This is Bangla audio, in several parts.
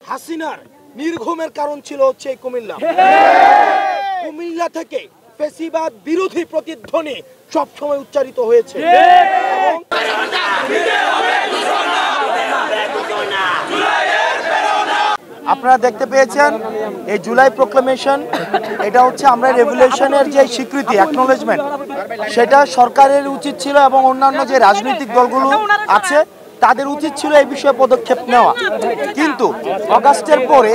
হাসিনার নির্ঘুমের কারণ ছিল হচ্ছে এই কুমিল্লা। কুমিল্লা থেকে ফ্যাসিবাদ বিরোধী প্রতিধ্বনি সবসময় উচ্চারিত হয়েছে। আপনারা দেখতে পেয়েছেন এই জুলাই প্রোক্লামেশন, এটা হচ্ছে আমরা রেভলিউশনের যে স্বীকৃতি, অ্যাকনোলেজমেন্ট, সেটা সরকারের উচিত ছিল এবং অন্যান্য যে রাজনৈতিক দলগুলো আছে তাদের উচিত ছিল এই বিষয়ে পদক্ষেপ নেওয়া। কিন্তু অগাস্টের পরে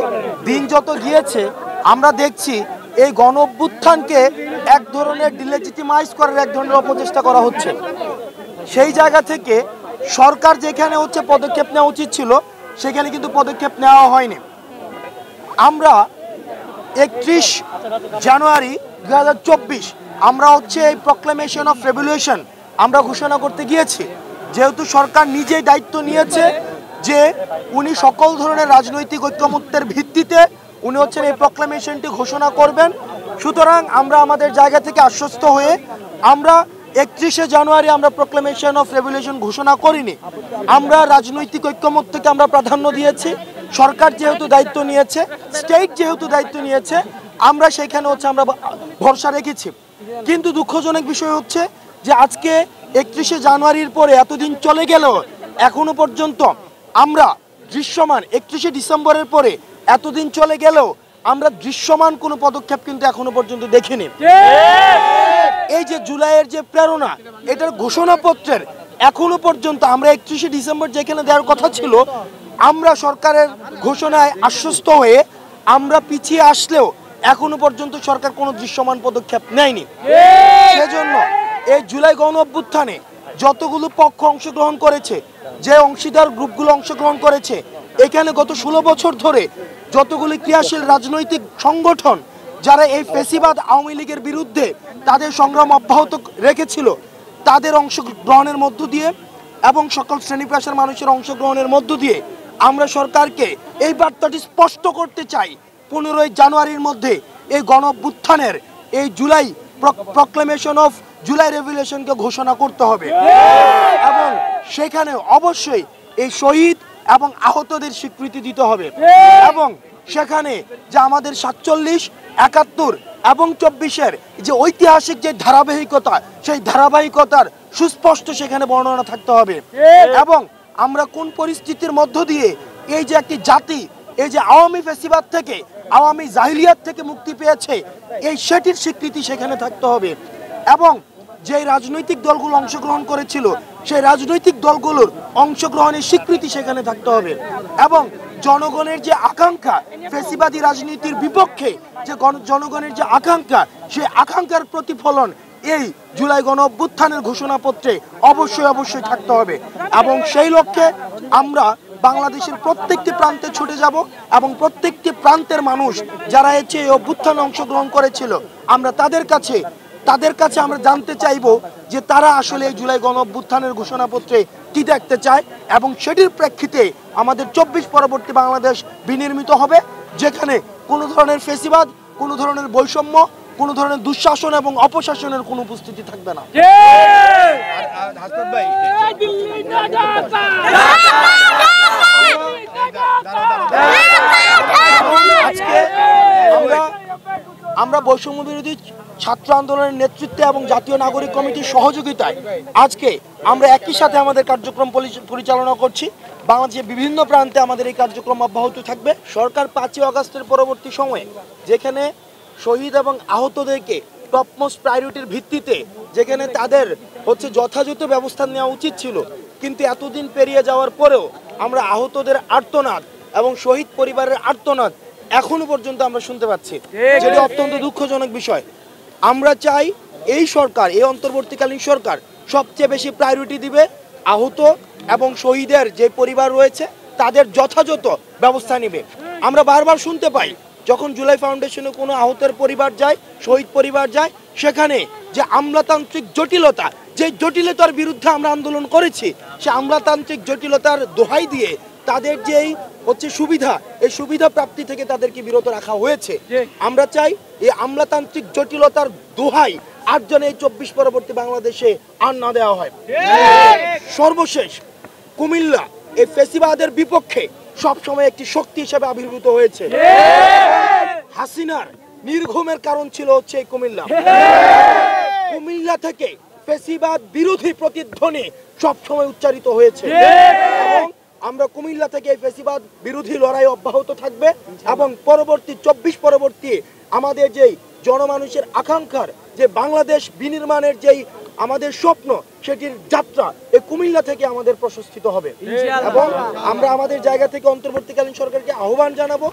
দিন যত গিয়েছে আমরা দেখছি এই গণ অভ্যুত্থানকে এক ধরনের ডিলেজিটিমাইজ করার এক ধরনের অপচেষ্টা করা হচ্ছে। সেই জায়গা থেকে সরকার যেখানে হচ্ছে পদক্ষেপ নেওয়া উচিত ছিল সেখানে কিন্তু পদক্ষেপ নেওয়া হয়নি। আমরা 31 জানুয়ারি 2024 আমরা হচ্ছে এই প্রক্লেমেশন অফ রেভলিউশন আমরা ঘোষণা করতে গিয়েছি, যেহেতু সরকার নিজেই দায়িত্ব নিয়েছে যে উনি সকল ধরনের রাজনৈতিক ঐক্যমত্যের ভিত্তিতে উনি হচ্ছেন এই প্রক্লেমেশনটি ঘোষণা করবেন। সুতরাং আমরা আমাদের জায়গা থেকে আশ্বস্ত হয়ে আমরা 31 জানুয়ারি আমরা প্রক্লেমেশন অফ রেভলিউশন ঘোষণা করিনি। আমরা রাজনৈতিক ঐক্যমত্যকে আমরা প্রাধান্য দিয়েছি। সরকার যেহেতু দায়িত্ব নিয়েছে, স্টেট যেহেতু দায়িত্ব নিয়েছে, আমরা সেখানে হচ্ছে আমরা ভরসা রেখেছি। কিন্তু দুঃখজনক বিষয় হচ্ছে যে আজকে 31 জানুয়ারির পরে এতদিন চলে গেল এখনো পর্যন্ত আমরা দৃশ্যমান 31 ডিসেম্বরের পরে এতদিন চলে গেলেও আমরা দৃশ্যমান কোনো পদক্ষেপ কিন্তু এখনো পর্যন্ত দেখিনি। এই যে জুলাইয়ের যে প্রেরণা, এটার ঘোষণাপত্রের এখনো পর্যন্ত আমরা 31 ডিসেম্বর যেখানে দেওয়ার কথা ছিল, আমরা সরকারের ঘোষণায় আশ্বস্ত হয়ে আমরা পিছিয়ে আসলেও এখনো পর্যন্ত সরকার কোনো দৃশ্যমান পদক্ষেপ নেয়নি। সেজন্য এই জুলাই গণ অভ্যুত্থানে যতগুলো পক্ষ অংশগ্রহণ করেছে, যে অংশীদার গ্রুপগুলো অংশগ্রহণ করেছে, এখানে গত 16 বছর ধরে যতগুলি ক্রিয়াশীল রাজনৈতিক সংগঠন যারা এই ফ্যাসিবাদ আওয়ামী লীগের বিরুদ্ধে তাদের সংগ্রাম অব্যাহত রেখেছিল, তাদের অংশগ্রহণের মধ্য দিয়ে এবং সকল শ্রেণী পেশার মানুষের অংশগ্রহণের মধ্য দিয়ে আমরা সরকারকে এই বার্তাটি স্পষ্ট করতে চাই, 15 জানুয়ারির মধ্যে এই গণ অভ্যুত্থানের এই জুলাই প্রক্লেমেশন অফ জুলাই রেভলিউশনকে ঘোষণা করতে হবে এবং সেখানে অবশ্যই এই শহীদ এবং আহতদের স্বীকৃতি দিতে হবে এবং সেখানে যে আমাদের 47, 71 এবং 24-এর যে ঐতিহাসিক যে ধারাবাহিকতা, সেই ধারাবাহিকতার সুস্পষ্ট সেখানে বর্ণনা থাকতে হবে এবং আমরা কোন পরিস্থিতির মধ্য দিয়ে এই যে একটি জাতি এই যে আওয়ামী ফ্যাসিবাদ থেকে, আওয়ামী জাহিলিয়াত থেকে মুক্তি পেয়েছে, এই সেটির স্বীকৃতি সেখানে থাকতে হবে এবং যে রাজনৈতিক দলগুলো অংশগ্রহণ করেছিল সেই রাজনৈতিক দলগুলোর অংশগ্রহণের স্বীকৃতি সেখানে থাকতে হবে এবং জনগণের যে আকাঙ্ক্ষা ফ্যাসিবাদী রাজনীতির বিপক্ষে যে জনগণের যে আকাঙ্ক্ষা, সেই আকাঙ্ক্ষার প্রতিফলন এই জুলাই গণ অভ্যুত্থানের ঘোষণাপত্রে অবশ্যই থাকতে হবে এবং সেই লক্ষ্যে আমরা বাংলাদেশের প্রত্যেকটি প্রান্তে ছুটে যাব এবং প্রত্যেকটি প্রান্তের মানুষ যারা এই অভ্যুত্থানে অংশগ্রহণ করেছিল আমরা তাদের কাছে আমরা জানতে চাইব যে তারা আসলে এই জুলাই গণ অভ্যুত্থানের ঘোষণাপত্রে কি দেখতে চায় এবং সেটির প্রেক্ষিতে আমাদের 24 পরবর্তী বাংলাদেশ বিনির্মিত হবে, যেখানে কোনো ধরনের ফ্যাসিবাদ, কোনো ধরনের বৈষম্য, কোনো ধরনের দুঃশাসন এবং অপশাসনের কোনো উপস্থিতি থাকবে না। আজকে আমরা বৈষম্য বিরোধী ছাত্র আন্দোলনের নেতৃত্বে এবং জাতীয় নাগরিক কমিটির সহযোগিতায় আজকে আমরা একই সাথে আমাদের কার্যক্রম পরিচালনা করছি। বাংলাদেশের বিভিন্ন প্রান্তে আমাদের এই কার্যক্রম অব্যাহত থাকবে। সরকার 5 আগস্টের পরবর্তী সময়ে যেখানে শহীদ এবং আহতদেরকে টপমোস্ট প্রায়োরিটির ভিত্তিতে যেখানে তাদের হচ্ছে যথাযথ ব্যবস্থা নেওয়া উচিত ছিল, কিন্তু এতদিন পেরিয়ে যাওয়ার পরেও আমরা আহতদের আর্তনাদ এবং শহীদ পরিবারের আর্তনাদ এখনো পর্যন্ত আমরা শুনতে পাচ্ছি, যেটি অত্যন্ত দুঃখজনক বিষয়। আমরা চাই এই সরকার, এই অন্তর্বর্তীকালীন সরকার সবচেয়ে বেশি প্রায়োরিটি দিবে আহত এবং শহীদের যে পরিবার রয়েছে তাদের যথাযথ ব্যবস্থা নেবে। আমরা বারবার শুনতে পাই যখন জুলাই ফাউন্ডেশনে কোনো আহতের পরিবার যায়, শহীদ পরিবার যায়, সেখানে যে আমলাতান্ত্রিক জটিলতা, যে জটিলতার বিরুদ্ধে আমরা আন্দোলন করেছি, সে আমলাতান্ত্রিক জটিলতার দোহাই দিয়ে তাদের যেই হচ্ছে সুবিধা, এই সুবিধা প্রাপ্তি থেকে তাদেরকে বিরত রাখা হয়েছে। আমরা চাই এই আমলাতান্ত্রিক জটিলতার দোহাই আর যেন এই 24 পরবর্তী বাংলাদেশে আর না দেওয়া হয়। সর্বশেষ কুমিল্লা এই ফ্যাসিবাদের বিপক্ষে সবসময় একটি শক্তি হিসেবে আবির্ভূত হয়েছে। হাসিনার নির্ঘুমের কারণ ছিল হচ্ছে কুমিল্লা। কুমিল্লা থেকে ফ্যাসিবাদ বিরোধী প্রতিধ্বনি সবসময় উচ্চারিত হয়েছে এবং আমরা কুমিল্লা থেকে এই ফ্যাসিবাদ বিরোধী লড়াই অব্যাহত থাকবে এবং পরবর্তী 24 পরবর্তী আমাদের যেই জনমানুষের আকাঙ্ক্ষার যে বাংলাদেশ বিনির্মাণের যেই আমাদের স্বপ্ন সেটির যাত্রা এই কুমিল্লা থেকে আমাদের প্রশস্তিত হবে এবং আমরা আমাদের জায়গা থেকে অন্তর্বর্তীকালীন সরকারকে আহ্বান জানাবো,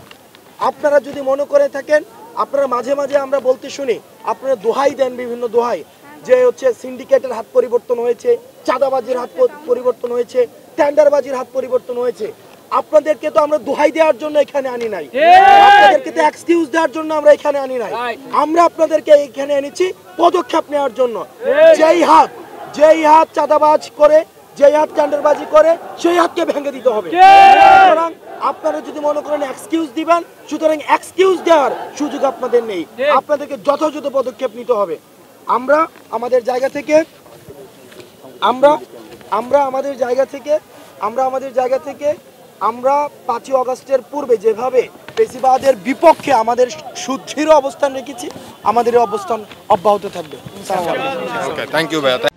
আপনারা যদি মনে করে থাকেন, আপনারা মাঝে মাঝে আমরা বলতে শুনি, আপনারা দোহাই দেন বিভিন্ন দোহাই যে হচ্ছে সিন্ডিকেটের হাত পরিবর্তন হয়েছে, চাঁদাবাজির হাত পরিবর্তন হয়েছে, টেন্ডারবাজির হাত পরিবর্তন হয়েছে। আপনাদেরকে তো আমরা দোহাই দেওয়ার জন্য এখানে আনি নাই, আপনাদেরকে তো এক্সকিউজ দেওয়ার জন্য আমরা এখানে আনি নাই, আমরা আপনাদেরকে এখানে এনেছি পদক্ষেপ নেওয়ার জন্য। যেই হাত চাঁদাবাজ করে, যেই হাত টেন্ডারবাজি করে, সেই হাতকে ভেঙে দিতে হবে। সুতরাং আপনারা যদি মনে করেন এক্সকিউজ দিবেন, সুতরাং এক্সকিউজ দেওয়ার সুযোগ আপনাদের নেই, আপনাদেরকে যথাযথ পদক্ষেপ নিতে হবে। আমরা আমাদের জায়গা থেকে 5ই আগস্টের পূর্বে যেভাবে ফ্যাসিবাদের বিপক্ষে আমাদের সুদৃঢ় অবস্থান রেখেছি, আমাদের এই অবস্থান অব্যাহত থাকবে। ওকে, থ্যাংক ইউ ভাইয়া।